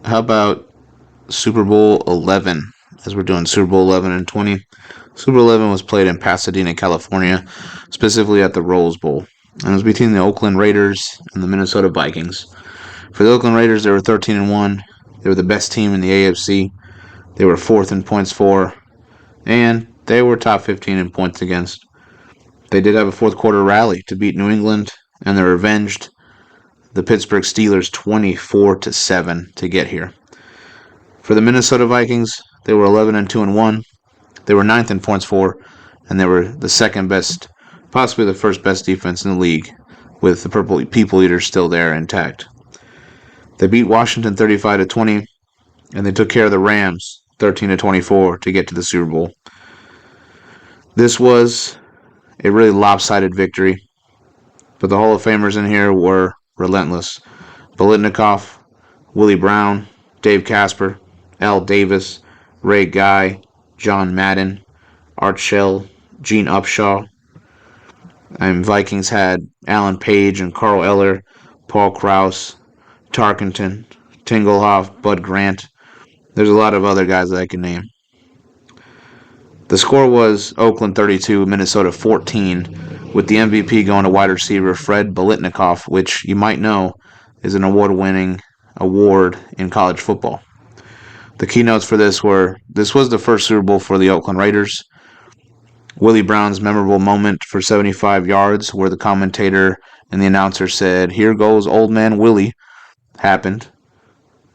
How about Super Bowl 11? As we're doing Super Bowl 11 and 20. Super Bowl 11 was played in Pasadena, California, specifically at the Rose Bowl. And it was between the Oakland Raiders and the Minnesota Vikings. For the Oakland Raiders, they were 13 and 1. They were the best team in the AFC. They were fourth in points for, and they were top 15 in points against. They did have a fourth quarter rally to beat New England, and they revenged the Pittsburgh Steelers 24-7 to get here. For the Minnesota Vikings, they were 11 and 2 and 1. They were ninth in points for, and they were the second best, possibly the first best defense in the league, with the Purple People Eaters still there intact. They beat Washington 35-20, and they took care of the Rams 13-24 to get to the Super Bowl. This was a really lopsided victory, but the Hall of Famers in here were relentless. Biletnikoff, Willie Brown, Dave Casper, Al Davis, Ray Guy, John Madden, Art Shell, Gene Upshaw. And Vikings had Alan Page and Carl Eller, Paul Krause, Tarkenton, Tingelhoff, Bud Grant. There's a lot of other guys that I can name. The score was Oakland 32, Minnesota 14, with the MVP going to wide receiver Fred Biletnikoff, which you might know is an award-winning award in college football. The keynotes for this was the first Super Bowl for the Oakland Raiders. Willie Brown's memorable moment for 75 yards, where the commentator and the announcer said, "Here goes old man Willie," happened.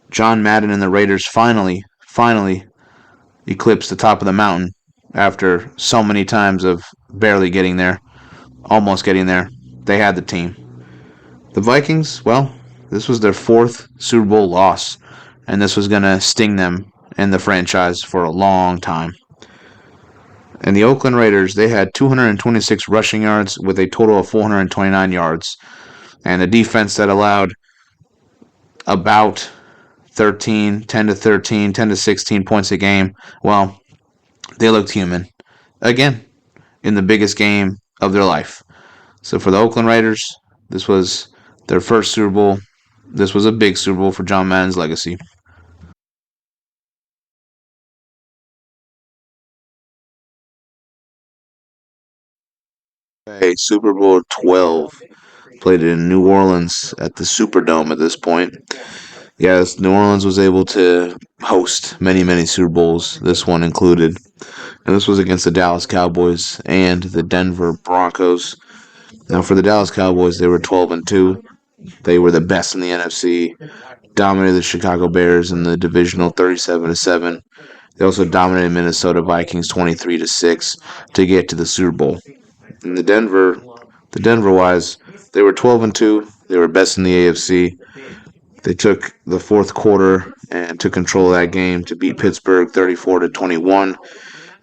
John Madden and the Raiders finally eclipsed the top of the mountain after so many times of barely getting there, almost getting there. They had the team. The Vikings, well, this was their fourth Super Bowl loss, and this was going to sting them in the franchise for a long time. And the Oakland Raiders, they had 226 rushing yards with a total of 429 yards, and a defense that allowed about 10 to 13, 10 to 16 points a game. Well, they looked human. Again, in the biggest game of their life. So for the Oakland Raiders, this was their first Super Bowl. This was a big Super Bowl for John Madden's legacy. Okay, Super Bowl 12 played in New Orleans at the Superdome at this point. Yes, New Orleans was able to host many Super Bowls, this one included. And this was against the Dallas Cowboys and the Denver Broncos. Now, for the Dallas Cowboys, they were 12 and 2. They were the best in the NFC, dominated the Chicago Bears in the divisional 37-7. They also dominated Minnesota Vikings 23-6 to get to the Super Bowl. And the Denver wise, they were 12 and 2. They were best in the AFC. They took the fourth quarter and took control of that game to beat Pittsburgh 34-21,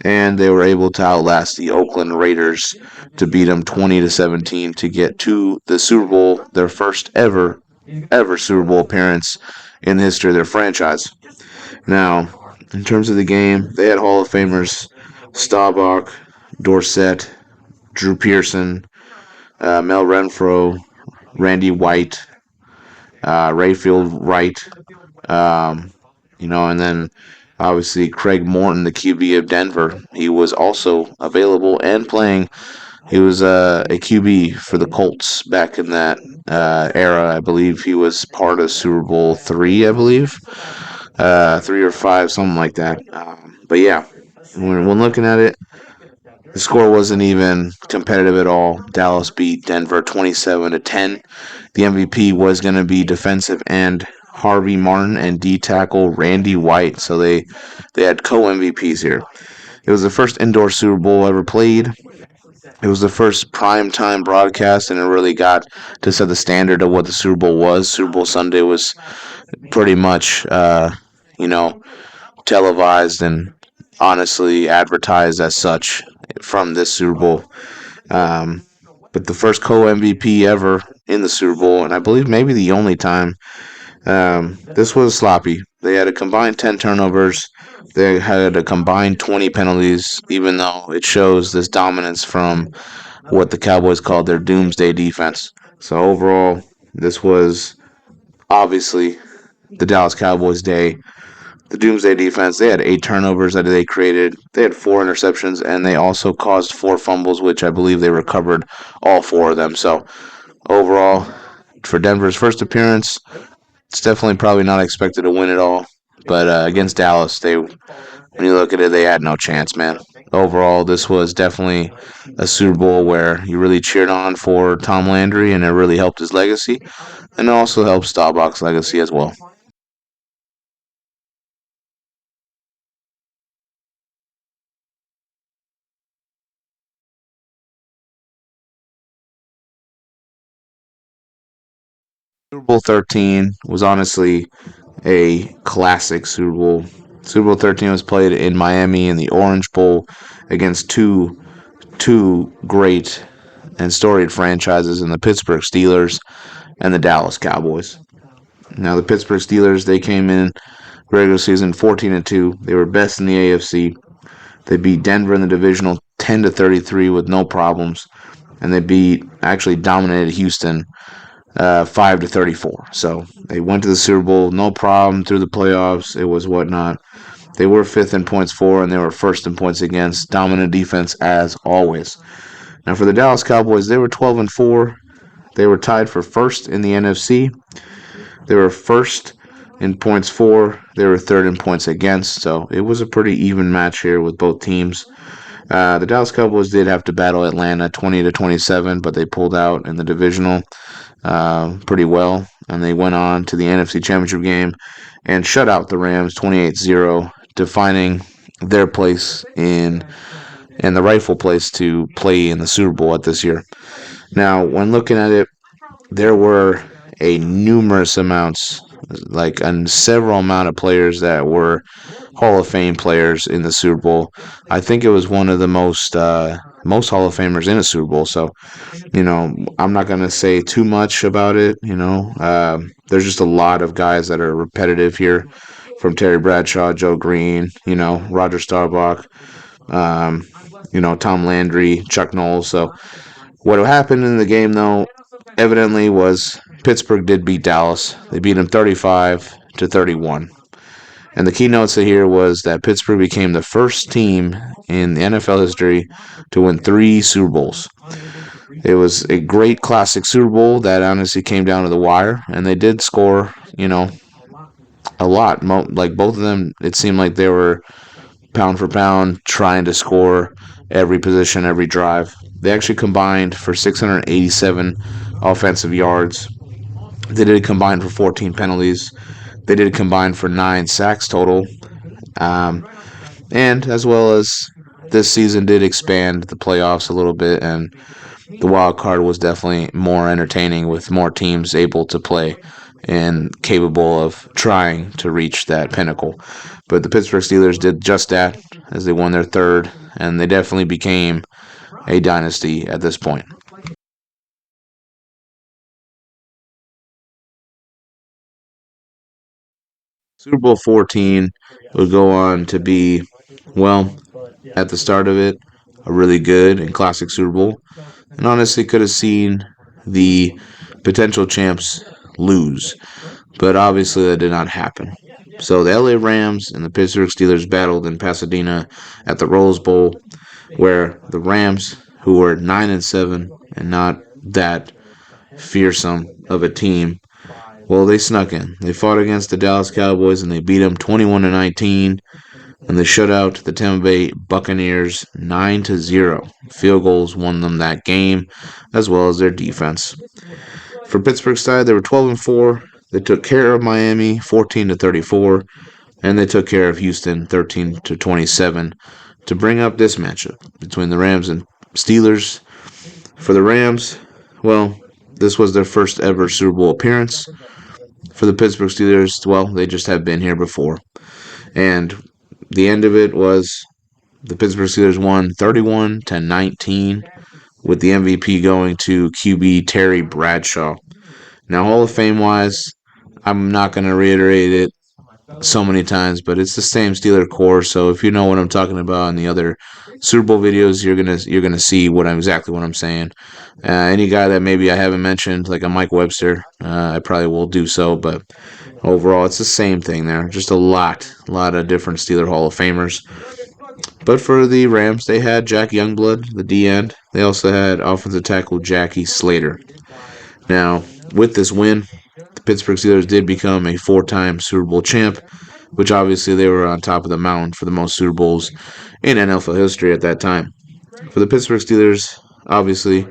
and they were able to outlast the Oakland Raiders to beat them 20-17 to get to the Super Bowl, their first ever Super Bowl appearance in the history of their franchise. Now, in terms of the game, they had Hall of Famers Staubach, Dorsett, Drew Pearson, Mel Renfro, Randy White, Rayfield Wright, and then obviously Craig Morton, the QB of Denver. He was also available and playing. He was a QB for the Colts back in that era. I believe he was part of Super Bowl III, I believe. 3 or 5, something like that. But yeah, when looking at it, the score wasn't even competitive at all. Dallas beat Denver 27-10. The MVP was going to be defensive end Harvey Martin and D tackle Randy White. So they had co-MVPs here. It was the first indoor Super Bowl ever played. It was the first prime time broadcast, and it really got to set the standard of what the Super Bowl was. Super Bowl Sunday was pretty much, televised and honestly advertised as such from this Super Bowl. But the first co-MVP ever in the Super Bowl, and I believe maybe the only time. This was sloppy. They had a combined 10 turnovers. They had a combined 20 penalties, even though it shows this dominance from what the Cowboys called their doomsday defense. So overall, this was obviously the Dallas Cowboys' day. The Doomsday defense, they had 8 turnovers that they created. They had 4 interceptions, and they also caused 4 fumbles, which I believe they recovered all 4 of them. So overall, for Denver's first appearance, it's definitely probably not expected to win it all. But against Dallas, when you look at it, they had no chance, man. Overall, this was definitely a Super Bowl where you really cheered on for Tom Landry, and it really helped his legacy, and it also helped Staubach's legacy as well. Super Bowl 13 was honestly a classic Super Bowl. Super Bowl 13 was played in Miami in the Orange Bowl against two great and storied franchises in the Pittsburgh Steelers and the Dallas Cowboys. Now the Pittsburgh Steelers, they came in regular season 14-2. They were best in the AFC. They beat Denver in the divisional 10-33 with no problems, and they actually dominated Houston 5-34. So they went to the Super Bowl, no problem through the playoffs. It was whatnot. They were fifth in points for, and they were first in points against. Dominant defense as always. Now for the Dallas Cowboys, they were 12-4. They were tied for first in the NFC. They were first in points for. They were third in points against. So it was a pretty even match here with both teams. The Dallas Cowboys did have to battle Atlanta 20-27, but they pulled out in the divisional pretty well, and they went on to the NFC Championship game and shut out the Rams 28-0, defining their place in and the rightful place to play in the Super Bowl at this year. Now, when looking at it, there were a numerous amounts, like a several amount of players that were Hall of Fame players in the Super Bowl. I think it was one of the most Hall of Famers in a Super Bowl. So, I'm not gonna say too much about it. There's just a lot of guys that are repetitive here, from Terry Bradshaw, Joe Green, Roger Staubach, um, Tom Landry, Chuck Knowles. So what happened in the game, though, evidently was Pittsburgh did beat Dallas. They beat them 35-31. And the keynotes here was that Pittsburgh became the first team in the NFL history to win 3 Super Bowls. It was a great classic Super Bowl that honestly came down to the wire, and they did score, a lot. Like both of them, it seemed like they were pound for pound trying to score every position, every drive. They actually combined for 687 offensive yards. They did combine for 14 penalties. They did combine for 9 sacks total. Um, and as well as this season did expand the playoffs a little bit, and the wild card was definitely more entertaining with more teams able to play and capable of trying to reach that pinnacle. But the Pittsburgh Steelers did just that as they won their third, and they definitely became a dynasty at this point. Super Bowl 14 would go on to be, well, at the start of it, a really good and classic Super Bowl, and honestly could have seen the potential champs lose, but obviously that did not happen. So the LA Rams and the Pittsburgh Steelers battled in Pasadena at the Rose Bowl, where the Rams, who were 9-7 and not that fearsome of a team, well, they snuck in. They fought against the Dallas Cowboys and they beat them 21-19, and they shut out the Tampa Bay Buccaneers 9-0. Field goals won them that game, as well as their defense. For Pittsburgh's side, they were 12-4. They took care of Miami 14-34, and they took care of Houston 13-27 to bring up this matchup between the Rams and Steelers. For the Rams, well, this was their first ever Super Bowl appearance. For the Pittsburgh Steelers, well, they just have been here before. And the end of it was the Pittsburgh Steelers won 31-19, with the MVP going to QB Terry Bradshaw. Now, Hall of Fame wise, I'm not going to reiterate it so many times, but it's the same Steeler core. So if you know what I'm talking about in the other Super Bowl videos, you're gonna see what I'm saying. Any guy that maybe I haven't mentioned, like a Mike Webster, I probably will do so. But overall, it's the same thing there. Just a lot of different Steeler Hall of Famers. But for the Rams, they had Jack Youngblood, the D end. They also had offensive tackle Jackie Slater. Now, with this win, the Pittsburgh Steelers did become a four-time Super Bowl champ, which obviously they were on top of the mountain for the most Super Bowls in NFL history at that time. For the Pittsburgh Steelers, obviously,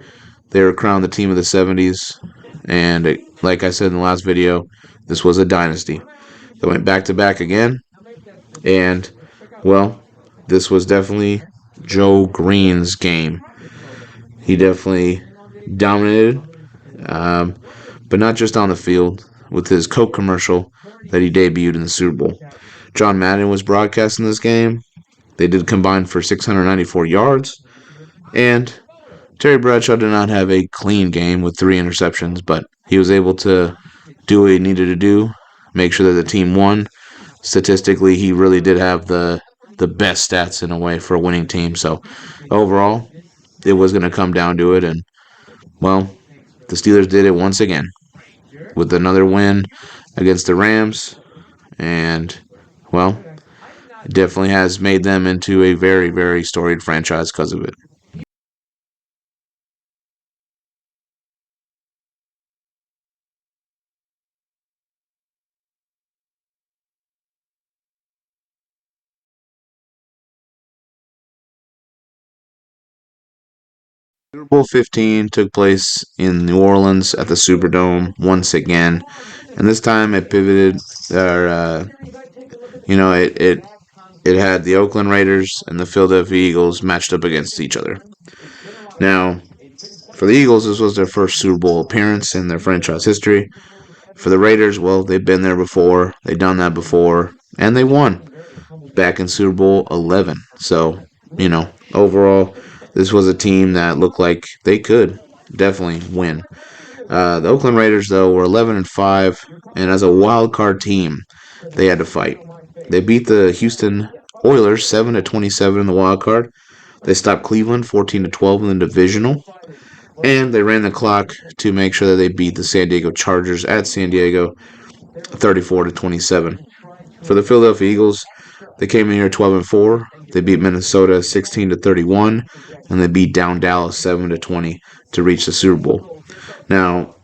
they were crowned the team of the 70s, and like I said in the last video, this was a dynasty. They went back to back again, and, well, this was definitely Joe Green's game. He definitely dominated, um, but not just on the field, with his Coke commercial that he debuted in the Super Bowl. John Madden was broadcasting this game. They did combine for 694 yards, and Terry Bradshaw did not have a clean game with 3 interceptions, but he was able to do what he needed to do, make sure that the team won. Statistically, he really did have the best stats in a way for a winning team. So overall, it was going to come down to it, and well, the Steelers did it once again with another win against the Rams, and well, it definitely has made them into a very, very storied franchise because of it. Super Bowl 15 took place in New Orleans at the Superdome once again, and this time it pivoted. Or, it had the Oakland Raiders and the Philadelphia Eagles matched up against each other. Now, for the Eagles, this was their first Super Bowl appearance in their franchise history. For the Raiders, well, they've been there before, they've done that before, and they won back in Super Bowl 11. So, overall, this was a team that looked like they could definitely win. The Oakland Raiders, though, were 11-5, and as a wild card team, they had to fight. They beat the Houston Oilers 7-27 in the wild card. They stopped Cleveland 14-12 in the divisional, and they ran the clock to make sure that they beat the San Diego Chargers at San Diego 34-27. For the Philadelphia Eagles, they came in here 12-4. They beat Minnesota 16-31, and they beat down Dallas 7-20 to reach the Super Bowl. Now,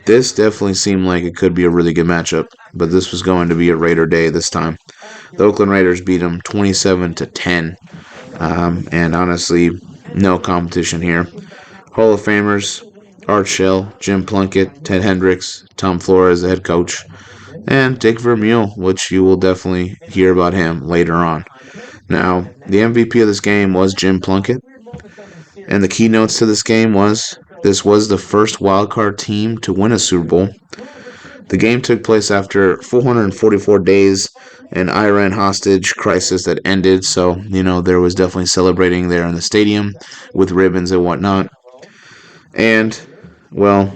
this definitely seemed like it could be a really good matchup, but this was going to be a Raider day this time. The Oakland Raiders beat them 27-10, and honestly, no competition here. Hall of Famers: Art Shell, Jim Plunkett, Ted Hendricks, Tom Flores, the head coach, and Dick Vermeil, which you will definitely hear about him later on. Now, the MVP of this game was Jim Plunkett, and the keynotes to this game was this was the first wildcard team to win a Super Bowl. The game took place after 444 days, an Iran hostage crisis that ended, so, there was definitely celebrating there in the stadium with ribbons and whatnot. And, well,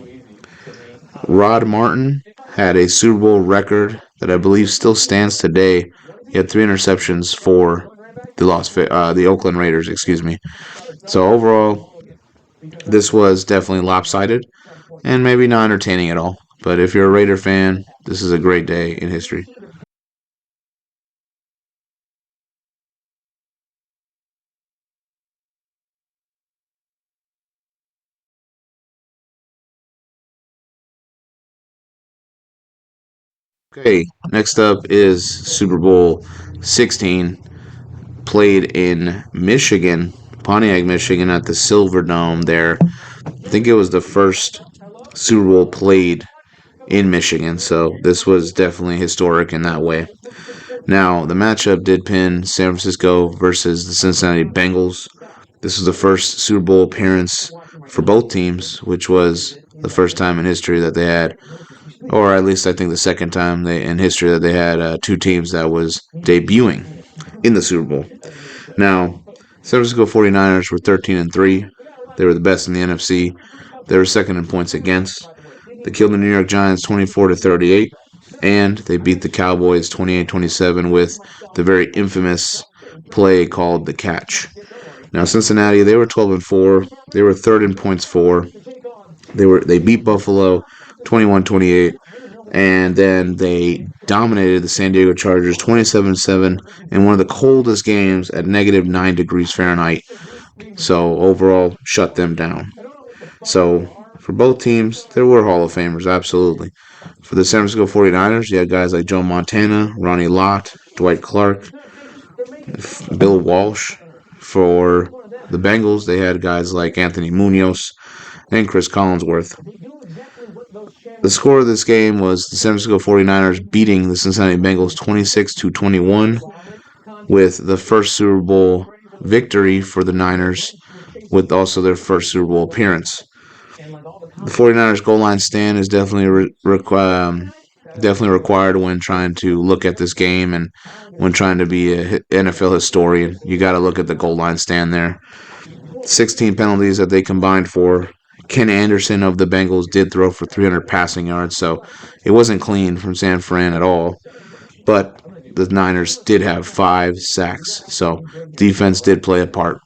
Rod Martin had a Super Bowl record that I believe still stands today. He had 3 interceptions for the Oakland Raiders, excuse me. So overall, this was definitely lopsided and maybe not entertaining at all. But if you're a Raider fan, this is a great day in history. Okay, next up is Super Bowl 16, played in Michigan, Pontiac, Michigan, at the Silver Dome there. I think it was the first Super Bowl played in Michigan, so this was definitely historic in that way. Now, the matchup did pin San Francisco versus the Cincinnati Bengals. This was the first Super Bowl appearance for both teams, which was the first time in history that they had, or at least I think the second time in history that they had two teams that was debuting in the Super Bowl. Now, San Francisco 49ers were 13-3. They were the best in the NFC. They were second in points against. They killed the New York Giants 24-38. and they beat the Cowboys 28-27 with the very infamous play called the catch. Now Cincinnati, they were 12-4. They were third in points for. They beat Buffalo 21-28, and then they dominated the San Diego Chargers 27-7 in one of the coldest games at -9 degrees Fahrenheit. So overall, shut them down. So for both teams, there were Hall of Famers, absolutely. For the San Francisco 49ers, you had guys like Joe Montana, Ronnie Lott, Dwight Clark, Bill Walsh. For the Bengals, they had guys like Anthony Munoz and Chris Collinsworth. The score of this game was the San Francisco 49ers beating the Cincinnati Bengals 26-21 with the first Super Bowl victory for the Niners, with also their first Super Bowl appearance. The 49ers goal line stand is definitely required when trying to look at this game and when trying to be an NFL historian. You got to look at the goal line stand there. 16 penalties that they combined for. Ken Anderson of the Bengals did throw for 300 passing yards, so it wasn't clean from San Fran at all. But the Niners did have 5 sacks, so defense did play a part.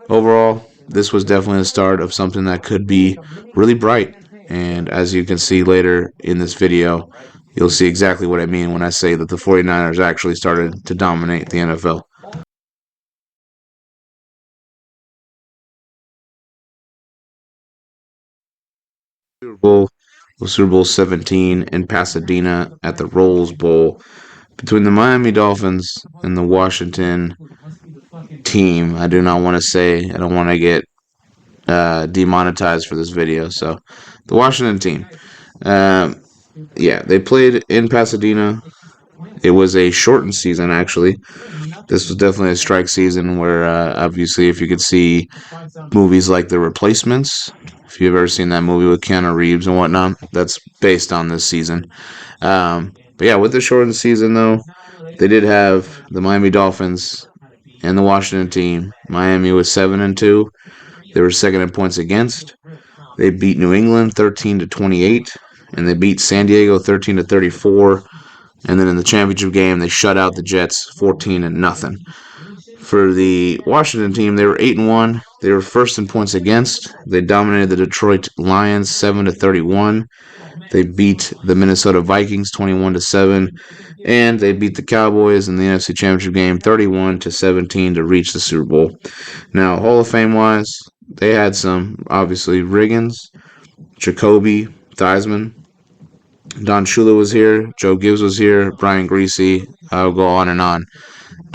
Overall, this was definitely the start of something that could be really bright. And as you can see later in this video, you'll see exactly what I mean when I say that the 49ers actually started to dominate the NFL. Super Bowl was Super Bowl 17 in Pasadena at the Rose Bowl between the Miami Dolphins and the Washington team. I do not want to say, I don't want to get demonetized for this video. So, the Washington team. Um, yeah, they played in Pasadena. It was a shortened season, actually. This was definitely a strike season where, obviously, if you could see movies like The Replacements, if you've ever seen that movie with Keanu Reeves and whatnot, that's based on this season. But yeah, with the shortened season, though, they did have the Miami Dolphins and the Washington team. Miami was 7-2. They were second in points against. They beat New England 13-28, and they beat San Diego 13-34. And then in the championship game, they shut out the Jets 14-0. For the Washington team, they were 8-1. They were first in points against. They dominated the Detroit Lions 7-31. They beat the Minnesota Vikings 21-7, and they beat the Cowboys in the NFC Championship game 31-17 to reach the Super Bowl. Now, Hall of Fame wise, they had some, obviously, Riggins, Jacoby, Theismann, Don Shula was here, Joe Gibbs was here, Brian Griese. I'll go on and on.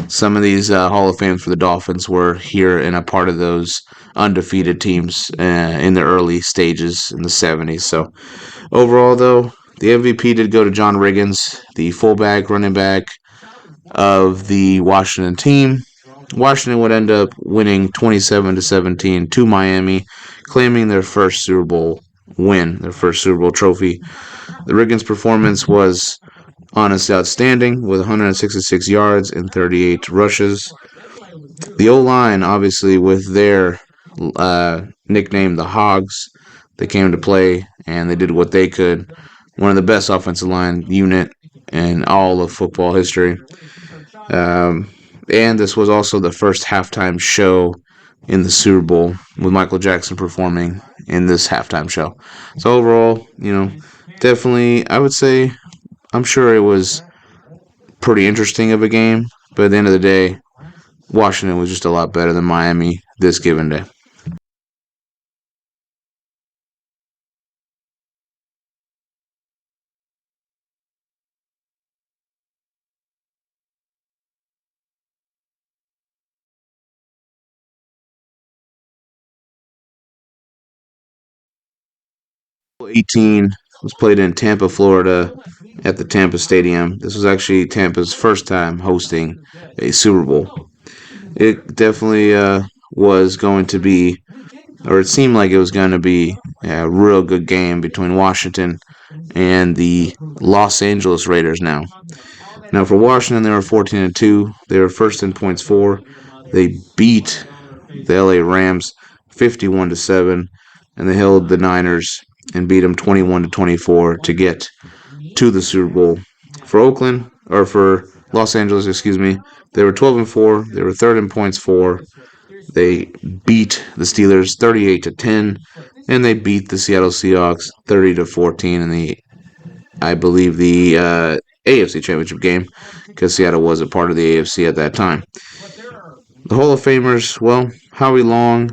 Some of these Hall of Fames for the Dolphins were here and a part of those undefeated teams in the early stages in the 70s. So overall, though, the MVP did go to John Riggins, the fullback, running back of the Washington team. Washington would end up winning 27-17 to Miami, claiming their first Super Bowl win, their first Super Bowl trophy. The Riggins performance was honestly outstanding with 166 yards and 38 rushes. The O-line, obviously, with their nickname, the Hogs, they came to play and they did what they could. One of the best offensive line unit in all of football history. And this was also the first halftime show in the Super Bowl with Michael Jackson performing in this halftime show. So overall, definitely, I would say, I'm sure it was pretty interesting of a game, but at the end of the day, Washington was just a lot better than Miami this given day. Bowl 18 was played in Tampa, Florida, at the Tampa Stadium. This was actually Tampa's first time hosting a Super Bowl. It definitely was going to be, or it seemed like it was going to be, a real good game between Washington and the Los Angeles Raiders now. Now for Washington, they were 14-2. They were first in points for. They beat the LA Rams 51-7, and they held the Niners and beat them 21-24 to get to the Super Bowl. For Oakland, or for Los Angeles, excuse me, they were 12-4. They were third in points for. They beat the Steelers 38-10, and they beat the Seattle Seahawks 30-14 in the, I believe, the AFC Championship game, because Seattle was a part of the AFC at that time. The Hall of Famers, well, Howie Long,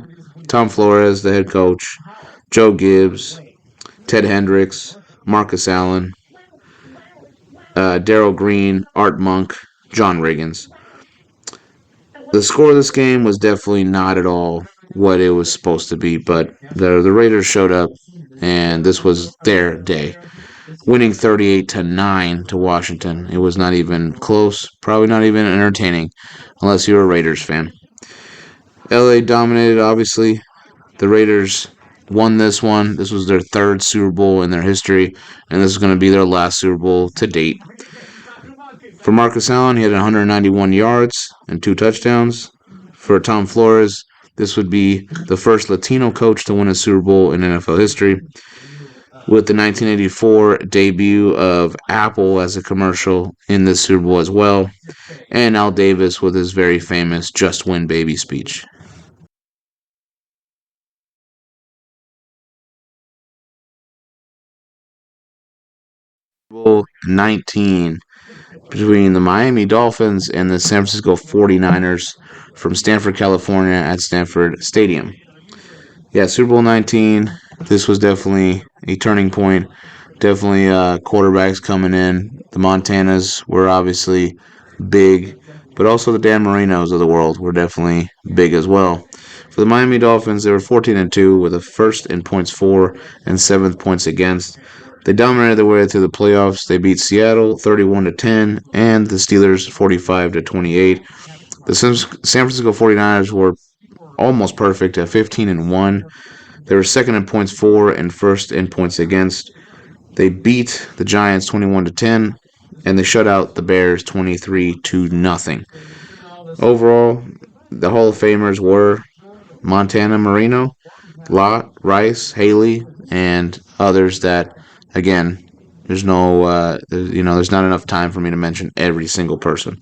Tom Flores, the head coach, Joe Gibbs, Ted Hendricks, Marcus Allen, Darrell Green, Art Monk, John Riggins. The score of this game was definitely not at all what it was supposed to be, but the Raiders showed up, and this was their day, winning 38-9 to Washington. It was not even close, probably not even entertaining, unless you're a Raiders fan. LA dominated, obviously. The Raiders won this one. This was their third Super Bowl in their history, and this is going to be their last Super Bowl to date. For Marcus Allen, he had 191 yards and 2 touchdowns. For Tom Flores, this would be the first Latino coach to win a Super Bowl in NFL history. With the 1984 debut of Apple as a commercial in this Super Bowl as well, and Al Davis with his very famous "Just Win, Baby" speech. Super Bowl 19 between the Miami Dolphins and the San Francisco 49ers from Stanford, California at Stanford Stadium. Yeah, Super Bowl 19. This was definitely a turning point. Definitely quarterbacks coming in. The Montanas were obviously big, but also the Dan Marinos of the world were definitely big as well. For the Miami Dolphins, they were 14-2 with a first in points for and seventh points against. They dominated their way through the playoffs. They beat Seattle 31-10 and the Steelers 45-28. The San Francisco 49ers were almost perfect at 15-1. They were second in points for and first in points against. They beat the Giants 21-10, and they shut out the Bears 23-0. Overall, the Hall of Famers were Montana Marino, Lott, Rice, Haley, and others that, again, there's not enough time for me to mention every single person.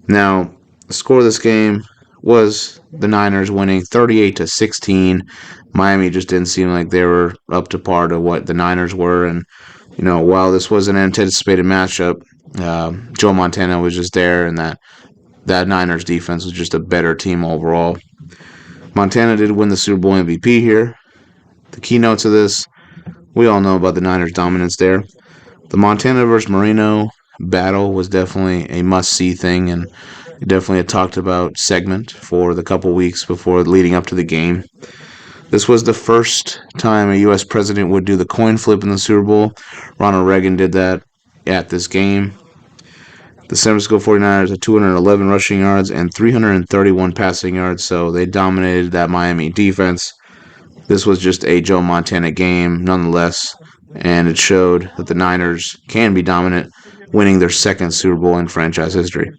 Now, the score of this game was the Niners winning 38-16. Miami just didn't seem like they were up to par to what the Niners were, and while this was an anticipated matchup, Joe Montana was just there, and that Niners defense was just a better team overall. Montana did win the Super Bowl MVP here. The keynotes of this, we all know about the Niners' dominance there. The Montana versus Marino battle was definitely a must-see thing, and definitely a talked about segment for the couple weeks before leading up to the game. This was the first time a U.S. president would do the coin flip in the Super Bowl. Ronald Reagan did that at this game. The San Francisco 49ers had 211 rushing yards and 331 passing yards, so they dominated that Miami defense. This was just a Joe Montana game, nonetheless, and it showed that the Niners can be dominant, winning their second Super Bowl in franchise history.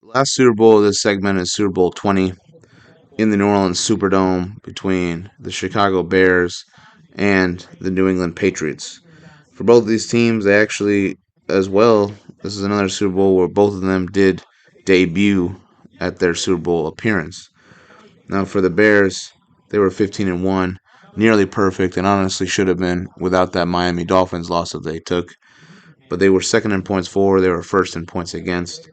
The last Super Bowl of this segment is Super Bowl 20 in the New Orleans Superdome between the Chicago Bears and the New England Patriots. For both of these teams, they actually, as well, this is another Super Bowl where both of them did debut at their Super Bowl appearance. Now, for the Bears, they were 15-1, nearly perfect, and honestly should have been without that Miami Dolphins loss that they took. But they were second in points for, they were first in points against.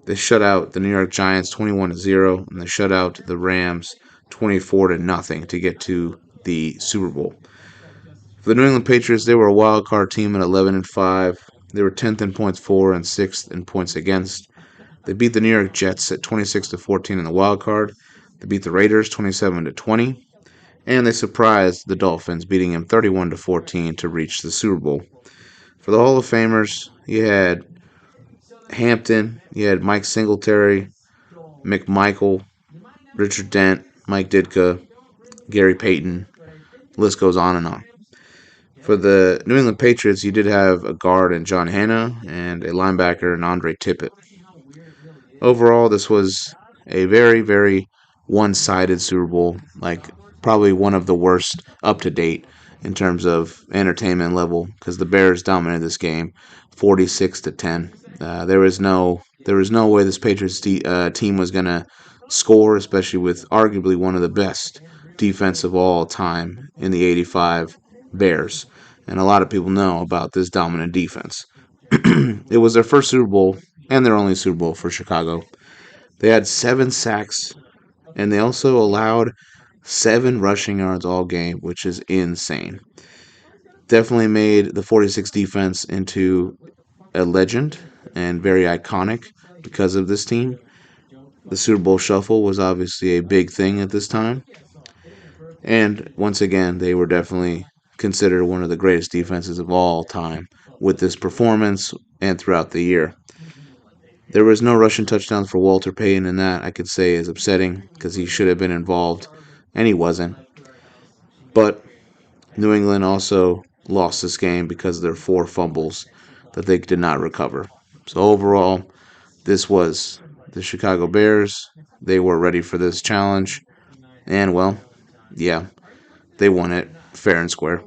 They shut out the New York Giants 21-0, and they shut out the Rams 24-0 to get to the Super Bowl. For the New England Patriots, they were a wild card team at 11-5. They were 10th in points for and 6th in points against. They beat the New York Jets at 26-14 in the wild card. They beat the Raiders 27-20, and they surprised the Dolphins, beating them 31-14 to reach the Super Bowl. For the Hall of Famers, you had Hampton, you had Mike Singletary, McMichael, Richard Dent, Mike Ditka, Gary Payton. List goes on and on. For the New England Patriots, you did have a guard in John Hanna and a linebacker in Andre Tippett. Overall, this was a very, very one sided Super Bowl, like probably one of the worst up to date in terms of entertainment level because the Bears dominated this game 46-10. There was no way this Patriots team was going to score, especially with arguably one of the best defense of all time in the 85 Bears. And a lot of people know about this dominant defense. It was their first Super Bowl and their only Super Bowl for Chicago. They had 7 sacks, and they also allowed 7 rushing yards all game, which is insane. Definitely made the 46 defense into a legend and very iconic because of this team. The Super Bowl shuffle was obviously a big thing at this time. And once again, they were definitely considered one of the greatest defenses of all time with this performance and throughout the year. There was no rushing touchdowns for Walter Payton, and that I could say is upsetting because he should have been involved, and he wasn't. But New England also lost this game because of their 4 fumbles that they did not recover. So overall, this was the Chicago Bears. They were ready for this challenge, and well, yeah, they won it fair and square.